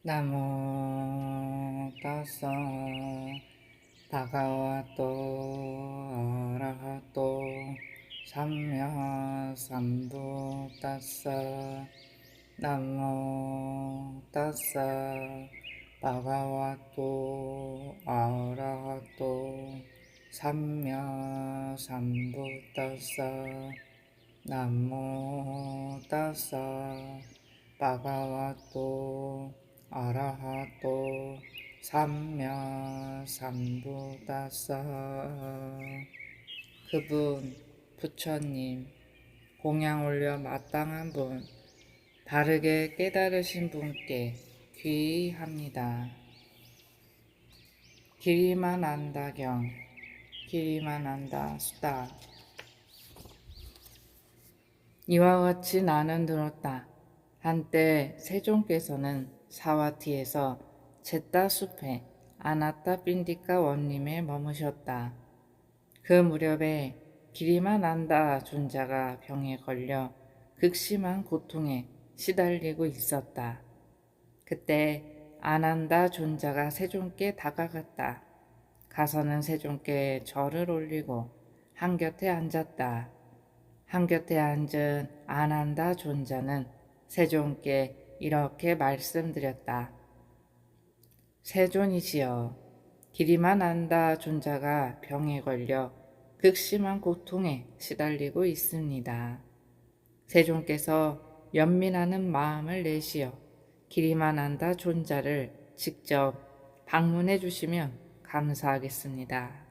나모 따사 바가와또 아라하또 삼야 삼부 따사 나모 따사 바가와또 아라하또 삼야 삼부 따사 나모 따사 바가와또 아라하또 삼야 삼부다사. 그분 부처님, 공양 올려 마땅한 분, 바르게 깨달으신 분께 귀의합니다. 기리만 안다경, 기리만 안다 수다. 이와 같이 나는 들었다. 한때 세종께서는 사와티에서 제따 숲에 아나타 빈디카 원님에 머무셨다. 그 무렵에 기리만 안다 존자가 병에 걸려 극심한 고통에 시달리고 있었다. 그때 아난다 존자가 세종께 다가갔다. 가서는 세종께 절을 올리고 한곁에 앉았다. 한곁에 앉은 아난다 존자는 세존께 이렇게 말씀드렸다. 세존이시여, 기리만 안다 존자가 병에 걸려 극심한 고통에 시달리고 있습니다. 세존께서 연민하는 마음을 내시어 기리만 안다 존자를 직접 방문해 주시면 감사하겠습니다.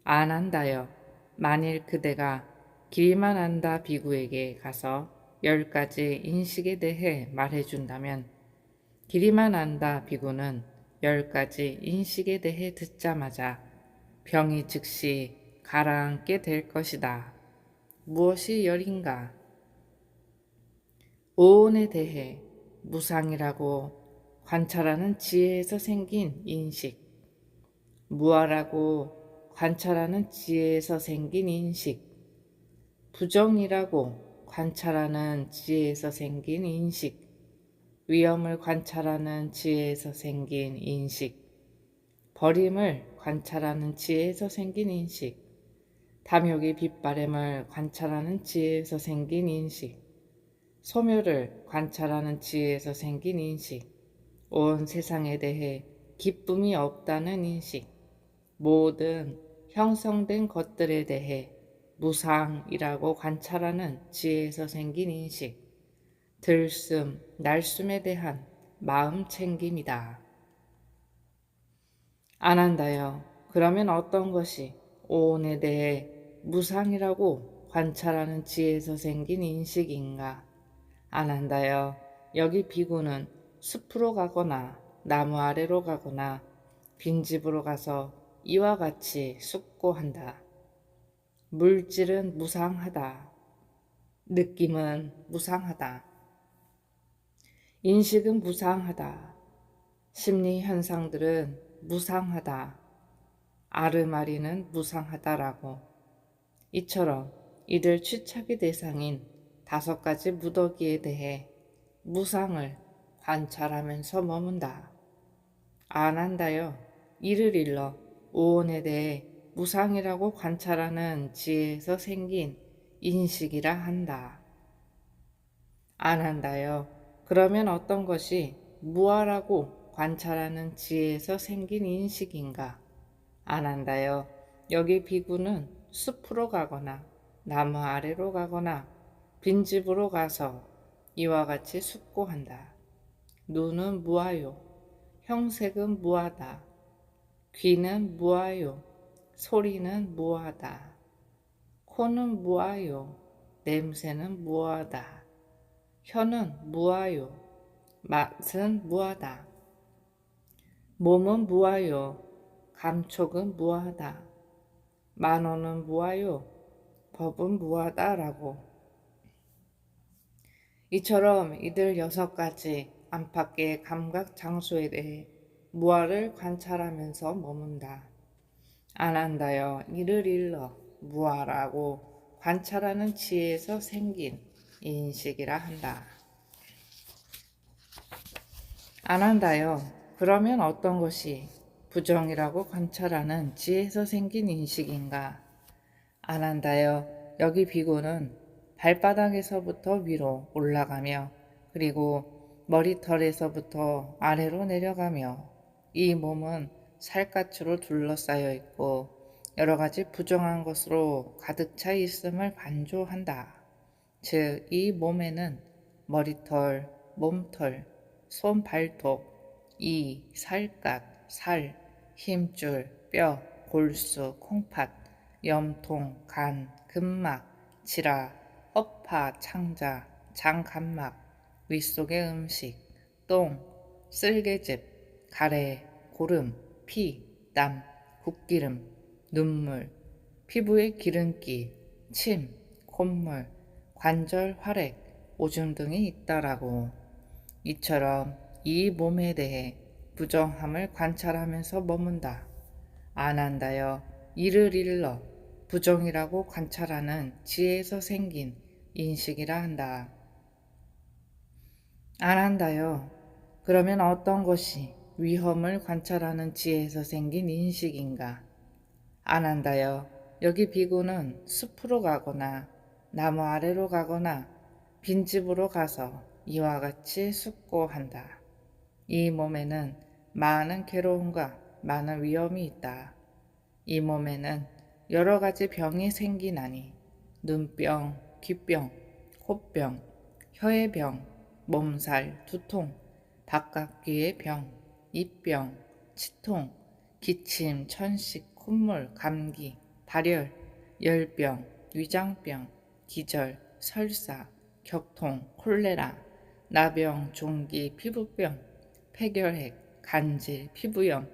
아난다여, 만일 그대가 기리만 안다 비구에게 가서 10가지 인식에 대해 말해준다면 기리만 안다 비구는 10가지 인식에 대해 듣자마자 병이 즉시 가라앉게 될 것이다. 무엇이 열인가? 오온에 대해 무상이라고 관찰하는 지혜에서 생긴 인식, 무아라고 관찰하는 지혜에서 생긴 인식, 부정이라고 관찰하는 지혜에서 생긴 인식, 위험을 관찰하는 지혜에서 생긴 인식, 버림을 관찰하는 지혜에서 생긴 인식, 탐욕의 빗바램을 관찰하는 지혜에서 생긴 인식, 소멸을 관찰하는 지혜에서 생긴 인식, 온 세상에 대해 기쁨이 없다는 인식, 모든 형성된 것들에 대해 무상이라고 관찰하는 지혜에서 생긴 인식, 들숨, 날숨에 대한 마음 챙김이다. 아난다여, 그러면 어떤 것이 오온에 대해 무상이라고 관찰하는 지혜에서 생긴 인식인가? 아난다여, 여기 비구는 숲으로 가거나 나무 아래로 가거나 빈집으로 가서 이와 같이 숙고한다. 물질은 무상하다. 느낌은 무상하다. 인식은 무상하다. 심리 현상들은 무상하다. 아르마리는 무상하다라고. 이처럼 이들 취착의 대상인 5가지 무더기에 대해 무상을 관찰하면서 머문다. 아난다여, 이를 일러 오온에 대해 무상이라고 관찰하는 지혜에서 생긴 인식이라 한다. 아난다여, 그러면 어떤 것이 무아라고 관찰하는 지혜에서 생긴 인식인가? 아난다여, 여기 비구는 숲으로 가거나 나무 아래로 가거나 빈집으로 가서 이와 같이 숙고한다. 눈은 무아요. 형색은 무하다. 귀는 무아요. 소리는 무하다. 코는 무아요. 냄새는 무하다. 혀는 무아요. 맛은 무하다. 몸은 무아요. 감촉은 무하다. 만호는 무아요. 법은 무하다라고. 이처럼 이들 6가지 안팎의 감각 장소에 대해 무아를 관찰하면서 머문다. 아난다여, 이를 일러 무아라고 관찰하는 지혜에서 생긴 인식이라 한다. 안 한다요. 그러면 어떤 것이 부정이라고 관찰하는 지에서 생긴 인식인가? 안 한다요. 여기 비구는 발바닥에서부터 위로 올라가며 그리고 머리털에서부터 아래로 내려가며 이 몸은 살갗으로 둘러싸여 있고 여러 가지 부정한 것으로 가득 차 있음을 간주한다. 즉, 이 몸에는 머리털, 몸털, 손, 발톱, 이, 살갗, 살, 힘줄, 뼈, 골수, 콩팥, 염통, 간, 근막, 지라, 허파, 창자, 장간막, 윗속의 음식, 똥, 쓸개즙, 가래, 고름, 피, 땀, 국기름, 눈물, 피부의 기름기, 침, 콧물, 관절 활액, 오줌 등이 있다라고. 이처럼 이 몸에 대해 부정함을 관찰하면서 머문다. 안 한다여 이를 일러 부정이라고 관찰하는 지혜에서 생긴 인식이라 한다. 안 한다요. 그러면 어떤 것이 위험을 관찰하는 지혜에서 생긴 인식인가? 안 한다요. 여기 비구는 숲으로 가거나 나무 아래로 가거나 빈집으로 가서 이와 같이 숙고한다. 이 몸에는 많은 괴로움과 많은 위험이 있다. 이 몸에는 여러 가지 병이 생기나니 눈병, 귀병, 코병, 혀의 병, 몸살, 두통, 바깥귀의 병, 입병, 치통, 기침, 천식, 콧물, 감기, 발열, 열병, 위장병, 기절, 설사, 격통, 콜레라, 나병, 종기, 피부병, 폐결핵, 간질, 피부염,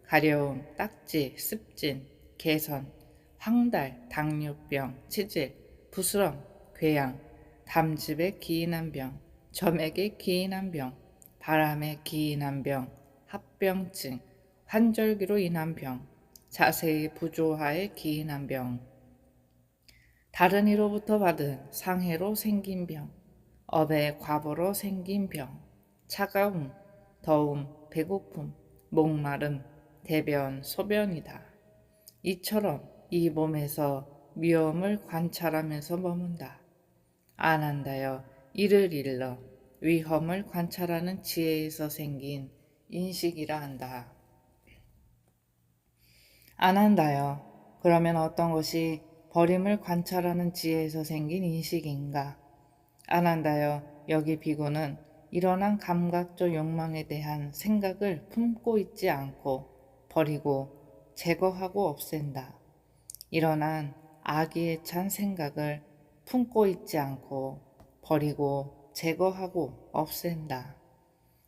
가려움, 딱지, 습진, 개선, 황달, 당뇨병, 치질, 부스럼, 궤양, 담즙에 기인한 병, 점액에 기인한 병, 바람에 기인한 병, 합병증, 환절기로 인한 병, 자세히 부조화에 기인한 병, 다른 이로부터 받은 상해로 생긴 병, 업의 과보로 생긴 병, 차가움, 더움, 배고픔, 목마름, 대변, 소변이다. 이처럼 이 몸에서 위험을 관찰하면서 머문다. 안 한다여 이를 일러 위험을 관찰하는 지혜에서 생긴 인식이라 한다. 안 한다요. 그러면 어떤 것이 버림을 관찰하는 지혜에서 생긴 인식인가? 안 한다요. 여기 비구는 일어난 감각적 욕망에 대한 생각을 품고 있지 않고 버리고 제거하고 없앤다. 일어난 악의에 찬 생각을 품고 있지 않고 버리고 제거하고 없앤다.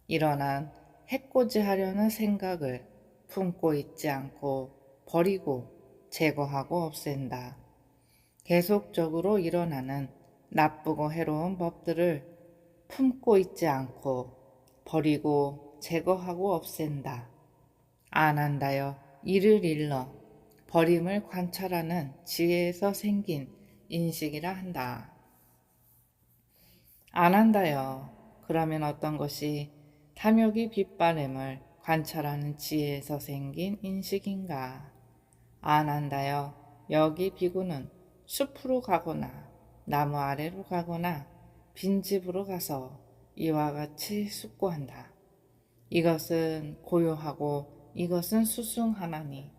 일어난 해코지하려는 생각을 품고 있지 않고 버리고 제거하고 없앤다. 계속적으로 일어나는 나쁘고 해로운 법들을 품고 있지 않고 버리고 제거하고 없앤다. 안 한다여 이를 일러 버림을 관찰하는 지혜에서 생긴 인식이라 한다. 안 한다요. 그러면 어떤 것이 탐욕이 빗바램을 관찰하는 지혜에서 생긴 인식인가? 안 한다요. 여기 비구는 숲으로 가거나 나무 아래로 가거나 빈집으로 가서 이와 같이 숙고한다. 이것은 고요하고 이것은 수승하나니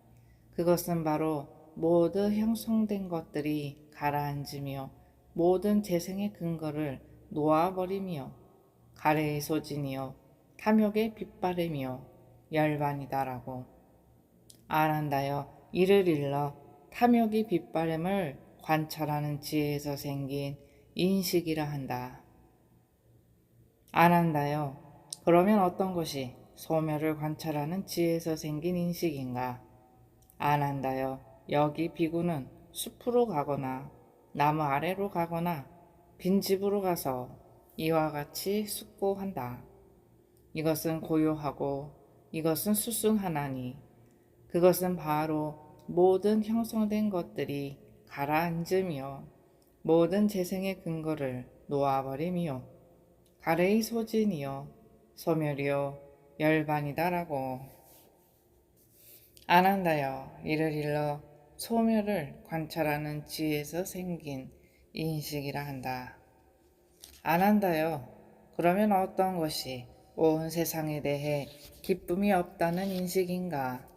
그것은 바로 모두 형성된 것들이 가라앉으며 모든 재생의 근거를 놓아버리며 가래의 소진이요 탐욕의 빗바램이요 열반이다라고. 안 한다여 이를 일러 탐욕이 빗바램을 관찰하는 지혜에서 생긴 인식이라 한다. 안 한다요. 그러면 어떤 것이 소멸을 관찰하는 지혜에서 생긴 인식인가? 안 한다요. 여기 비구는 숲으로 가거나 나무 아래로 가거나 빈집으로 가서 이와 같이 숙고한다. 이것은 고요하고 이것은 수승하나니 그것은 바로 모든 형성된 것들이 가라앉으며 모든 재생의 근거를 놓아버리며 가래의 소진이요 소멸이요 열반이다라고. 안 한다여 이를 일러 소멸을 관찰하는 지혜에서 생긴 인식이라 한다. 안 한다여 그러면 어떤 것이 온 세상에 대해 기쁨이 없다는 인식인가?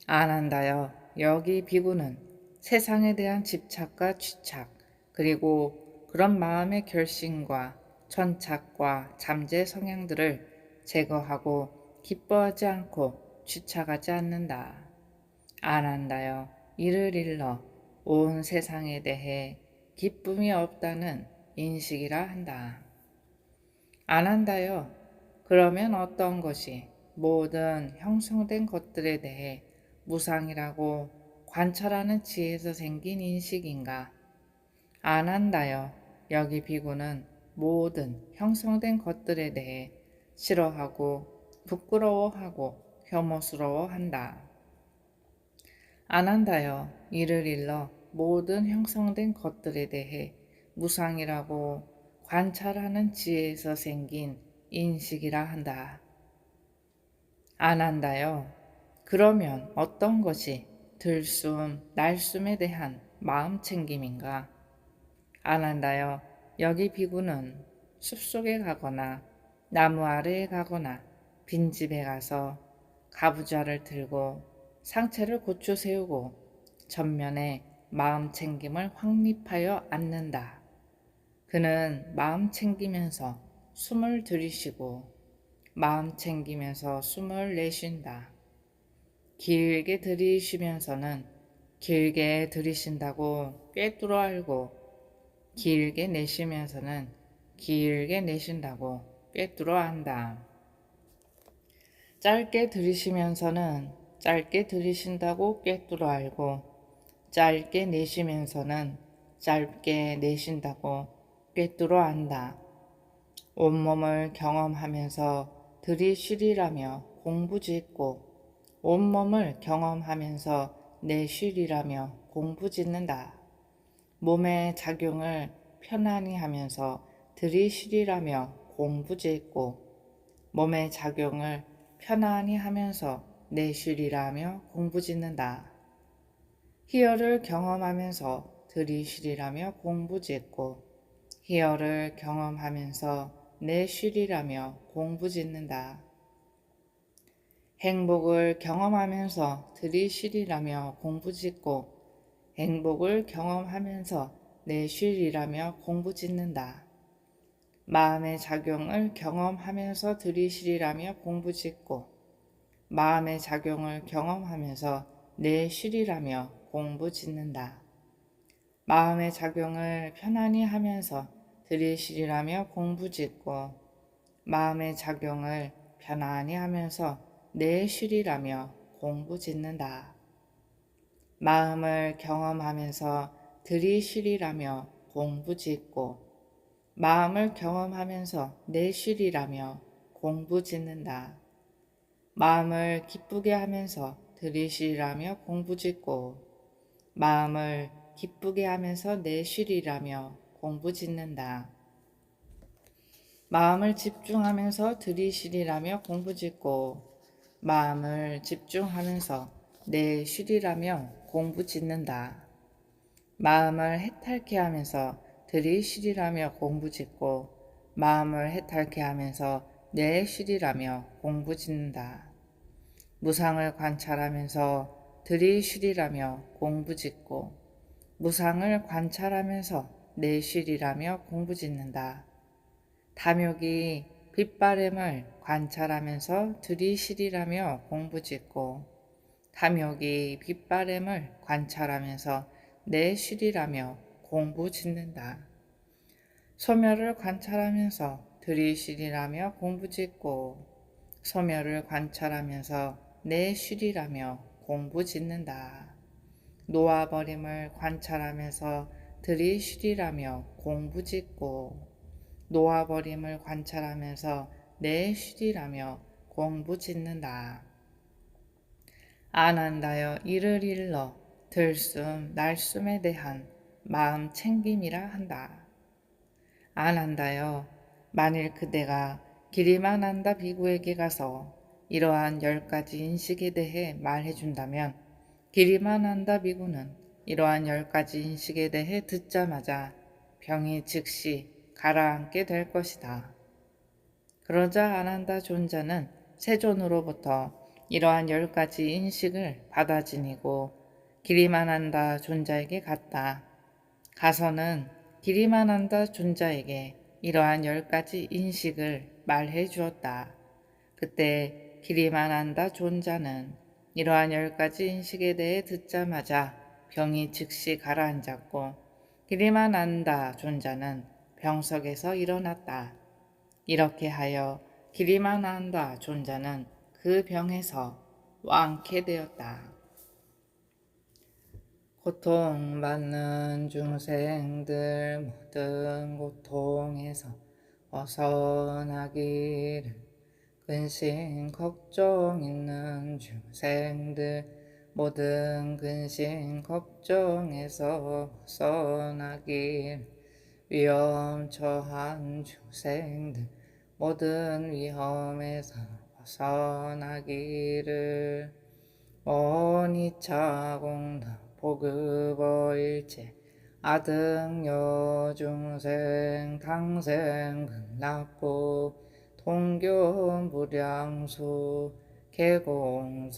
안 한다여 여기 비구는 세상에 대한 집착과 취착, 그리고 그런 마음의 결심과 천착과 잠재 성향들을 제거하고 기뻐하지 않고 취착하지 않는다. 안 한다여 이를 일러 온 세상에 대해 기쁨이 없다는 인식이라 한다. 안 한다여 그러면 어떤 것이 모든 형성된 것들에 대해 무상이라고 관찰하는 지혜에서 생긴 인식인가? 안 한다여 여기 비구는 모든 형성된 것들에 대해 싫어하고 부끄러워하고 혐오스러워한다. 안 한다여 이를 일러 모든 형성된 것들에 대해 무상이라고 관찰하는 지혜에서 생긴 인식이라 한다. 안 한다요. 그러면 어떤 것이 들숨, 날숨에 대한 마음 챙김인가? 안 한다요. 여기 비구는 숲속에 가거나 나무 아래에 가거나 빈집에 가서 가부좌를 들고 상체를 고쳐 세우고 전면에 마음 챙김을 확립하여 앉는다. 그는 마음 챙기면서 숨을 들이쉬고 마음 챙기면서 숨을 내쉰다. 길게 들이쉬면서는 길게 들이쉰다고 꿰뚫어 알고 길게 내쉬면서는 길게 내쉰다고 꿰뚫어 안다. 짧게 들이쉬면서는 짧게 들이쉰다고 꿰뚫어 알고 짧게 내쉬면서는 짧게 내쉰다고 꿰뚫어 안다. 온몸을 경험하면서 들이쉬리라며 공부짓고 온몸을 경험하면서 내쉬리라며 공부짓는다. 몸의 작용을 편안히 하면서 들이쉬리라며 공부짓고 몸의 작용을 편안히 하면서 내쉬리라며 공부짓는다. 희열을 경험하면서 들이쉬리라며 공부짓고 희열을 경험하면서 내쉬리라며 공부짓는다. 행복을 경험하면서 들이쉬리라며 공부짓고 행복을 경험하면서 내쉬리라며 공부짓는다. 마음의 작용을 경험하면서 들이쉬리라며 공부짓고 마음의 작용을 경험하면서 내쉬리라며 공부짓는다. 마음의 작용을 편안히 하면서 들이쉬리라며 공부짓고 마음의 작용을 편안히 하면서 내쉬리라며 공부짓는다. 마음을 경험하면서 들이쉬리라며 공부짓고 마음을 경험하면서 내쉬리라며 공부짓는다. 마음을 기쁘게 하면서 들이쉬리라며 공부짓고 마음을 기쁘게 하면서 내쉬리라며 공부짓는다. 마음을 집중하면서 들이쉬리라며 공부짓고 마음을 집중하면서 내쉬리라며 공부짓는다. 마음을 해탈케 하면서 들이쉬리라며 공부짓고 마음을 해탈케 하면서 내쉬리라며 공부짓는다. 무상을 관찰하면서 들이쉬리라며 공부짓고 무상을 관찰하면서 내쉬리라며 공부짓는다. 탐욕이 빗바램을 관찰하면서 들이쉬리라며 공부짓고 탐욕이 빗바램을 관찰하면서 내쉬리라며 공부짓는다. 소멸을 관찰하면서 들이쉬리라며 공부짓고 소멸을 관찰하면서 내쉬리라며 공부짓는다. 놓아버림을 관찰하면서 들이쉬리라며 공부짓고 놓아버림을 관찰하면서 내쉬리라며 공부짓는다. 안 한다여 이를 일러 들숨 날숨에 대한 마음 챙김이라 한다. 안 한다여 만일 그대가 길이만 한다 비구에게 가서 이러한 10가지 인식에 대해 말해준다면 길이만 한다 비구는 이러한 10가지 인식에 대해 듣자마자 병이 즉시 가라앉게 될 것이다. 그러자 아난다 존자는 세존으로부터 이러한 10가지 인식을 받아 지니고 길이만 한다 존자에게 갔다. 가서는 길이만 한다 존자에게 이러한 10가지 인식을 말해 주었다. 그때 길이만 한다 존자는 이러한 10가지 인식에 대해 듣자마자 병이 즉시 가라앉았고 길이만 한다 존자는 병석에서 일어났다. 이렇게 하여 길이만 한다 존자는 그 병에서 완쾌 되었다. 고통받는 중생들 모든 고통에서 벗어나기를, 근심 걱정 있는 중생들 모든 근심 걱정에서 벗어나기를, 위험 처한 중생들 모든 위험에서 벗어나기를, 원이차공덕 보급어일체 아등여 중생 당생 극락고 통교무량수 개공성불도